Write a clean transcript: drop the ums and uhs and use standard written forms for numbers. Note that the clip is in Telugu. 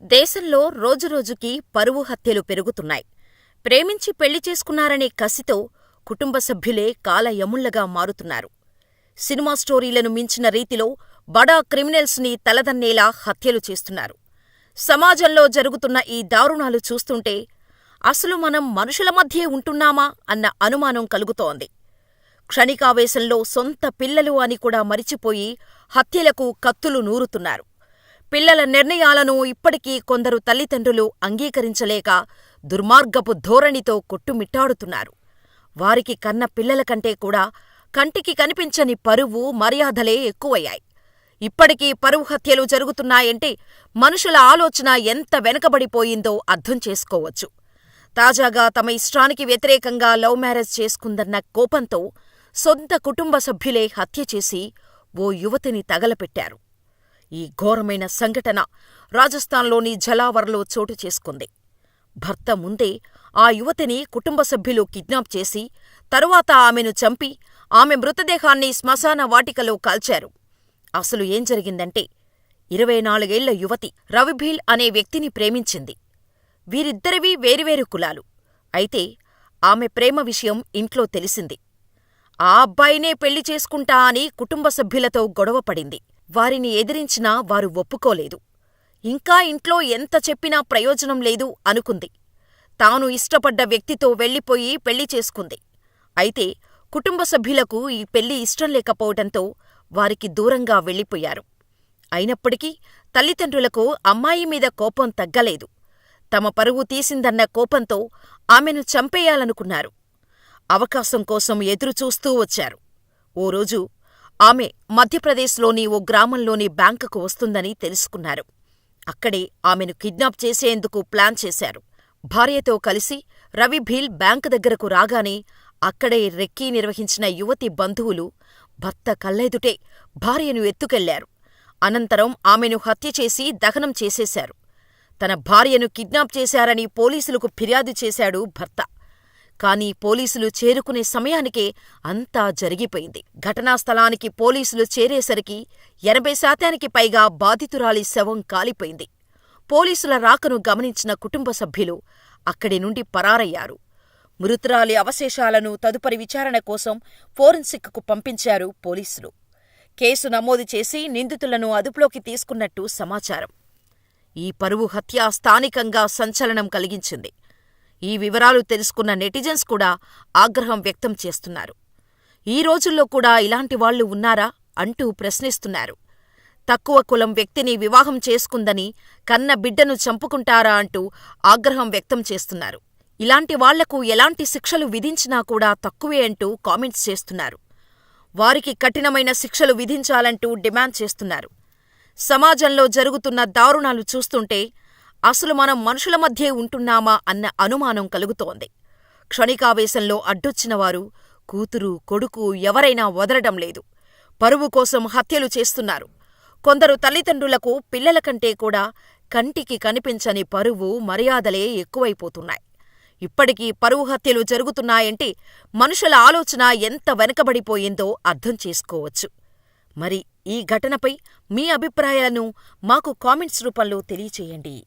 దేశంలో రోజురోజుకీ పరువు హత్యలు పెరుగుతున్నాయి. ప్రేమించి పెళ్లి చేసుకున్నారనే కసితో కుటుంబ సభ్యులే కాలయముళ్లగా మారుతున్నారు. సినిమా స్టోరీలను మించిన రీతిలో బడా క్రిమినల్స్ ని తలదన్నేలా హత్యలు చేస్తున్నారు. సమాజంలో జరుగుతున్న ఈ దారుణాలు చూస్తుంటే అసలు మనం మనుషుల మధ్యే ఉంటున్నామా అన్న అనుమానం కలుగుతోంది. క్షణికావేశంలో సొంత పిల్లలు అని కూడా మరిచిపోయి హత్యలకు కత్తులు నూరుతున్నారు. పిల్లల నిర్ణయాలను ఇప్పటికీ కొందరు తల్లిదండ్రులు అంగీకరించలేక దుర్మార్గపు ధోరణితో కొట్టుమిట్టాడుతున్నారు. వారికి కన్న పిల్లల కంటే కూడా కంటికి కనిపించని పరువు, మర్యాదలే ఎక్కువయ్యాయి. ఇప్పటికీ పరువు హత్యలు జరుగుతున్నాయంటే మనుషుల ఆలోచన ఎంత వెనకబడిపోయిందో అర్థం చేసుకోవచ్చు. తాజాగా తమ ఇష్టానికి వ్యతిరేకంగా లవ్ మ్యారేజ్ చేసుకుందన్న కోపంతో సొంత కుటుంబ సభ్యులే హత్య చేసి ఓ యువతిని తగలపెట్టారు. ఈ ఘోరమైన సంఘటన రాజస్థాన్లోని ఝలావర్లో చోటు చేసుకుంది. భర్త ముందే ఆ యువతిని కుటుంబ సభ్యులు కిడ్నాప్ చేసి తరువాత ఆమెను చంపి ఆమె మృతదేహాన్ని శ్మశాన వాటికలో కాల్చారు. అసలు ఏం జరిగిందంటే 24 ఏళ్ల యువతి రవిభీల్ అనే వ్యక్తిని ప్రేమించింది. వీరిద్దరివీ వేరువేరు కులాలు. అయితే ఆమె ప్రేమ విషయం ఇంట్లో తెలిసింది. ఆ అబ్బాయినే పెళ్లి చేసుకుంటా అని కుటుంబ సభ్యులతో గొడవపడింది. వారిని ఎదిరించినా వారు ఒప్పుకోలేదు. ఇంకా ఇంట్లో ఎంత చెప్పినా ప్రయోజనం లేదు అనుకుంది. తాను ఇష్టపడ్డ వ్యక్తితో వెళ్ళిపోయి పెళ్లి చేసుకుంది. అయితే కుటుంబ సభ్యులకు ఈ పెళ్లి ఇష్టం లేకపోవటంతో వారికి దూరంగా వెళ్ళిపోయారు. అయినప్పటికీ తల్లిదండ్రులకు అమ్మాయి మీద కోపం తగ్గలేదు. తమ పరువు తీసిందన్న కోపంతో ఆమెను చంపేయాలనుకున్నారు. అవకాశం కోసం ఎదురుచూస్తూ వచ్చారు. ఓ రోజు ఆమె మధ్యప్రదేశ్లోని ఓ గ్రామంలోని బ్యాంకుకు వస్తుందని తెలుసుకున్నారు. అక్కడే ఆమెను కిడ్నాప్ చేసేందుకు ప్లాన్ చేశారు. భార్యతో కలిసి రవిభీల్ బ్యాంకు దగ్గరకు రాగానే అక్కడే రెక్కీ నిర్వహించిన యువతి బంధువులు భర్త కళ్ళెదుటే భార్యను ఎత్తుకెళ్లారు. అనంతరం ఆమెను హత్యచేసి దహనం చేసేశారు. తన భార్యను కిడ్నాప్ చేశారని పోలీసులకు ఫిర్యాదు చేశాడు భర్త. కానీ పోలీసులు చేరుకునే సమయానికే అంతా జరిగిపోయింది. ఘటనా స్థలానికి పోలీసులు చేరేసరికి 80% పైగా బాధితురాలి శవం కాలిపోయింది. పోలీసుల రాకను గమనించిన కుటుంబ సభ్యులు అక్కడి నుండి పరారయ్యారు. మృతురాలి అవశేషాలను తదుపరి విచారణ కోసం ఫోరెన్సిక్కు పంపించారు పోలీసులు. కేసు నమోదు చేసి నిందితులను అదుపులోకి తీసుకున్నట్టు సమాచారం. ఈ పరువు హత్య స్థానికంగా సంచలనం కలిగించింది. ఈ వివరాలు తెలుసుకున్న నెటిజన్స్ కూడా ఆగ్రహం వ్యక్తం చేస్తున్నారు. ఈ రోజుల్లో కూడా ఇలాంటి వాళ్లు ఉన్నారా అంటూ ప్రశ్నిస్తున్నారు. తక్కువ కులం వ్యక్తిని వివాహం చేసుకుందని కన్న బిడ్డను చంపుకుంటారా అంటూ ఆగ్రహం వ్యక్తం చేస్తున్నారు. ఇలాంటి వాళ్లకు ఎలాంటి శిక్షలు విధించినా కూడా తక్కువే అంటూ కామెంట్స్ చేస్తున్నారు. వారికి కఠినమైన శిక్షలు విధించాలంటూ డిమాండ్ చేస్తున్నారు. సమాజంలో జరుగుతున్న దారుణాలు చూస్తుంటే అసలు మనం మనుషుల మధ్యే ఉంటున్నామా అన్న అనుమానం కలుగుతోంది. క్షణికావేశంలో అడ్డొచ్చినవారు కూతురు, కొడుకు ఎవరైనా వదలడం లేదు. పరువు కోసం హత్యలు చేస్తున్నారు. కొందరు తల్లిదండ్రులకు పిల్లల కంటే కూడా కంటికి కనిపించని పరువు, మర్యాదలే ఎక్కువైపోతున్నాయి. ఇప్పటికీ పరువు హత్యలు జరుగుతున్నాయంటే మనుషుల ఆలోచన ఎంత వెనకబడిపోయిందో అర్థం చేసుకోవచ్చు. మరి ఈ ఘటనపై మీ అభిప్రాయాలను మాకు కామెంట్స్ రూపంలో తెలియచేయండి.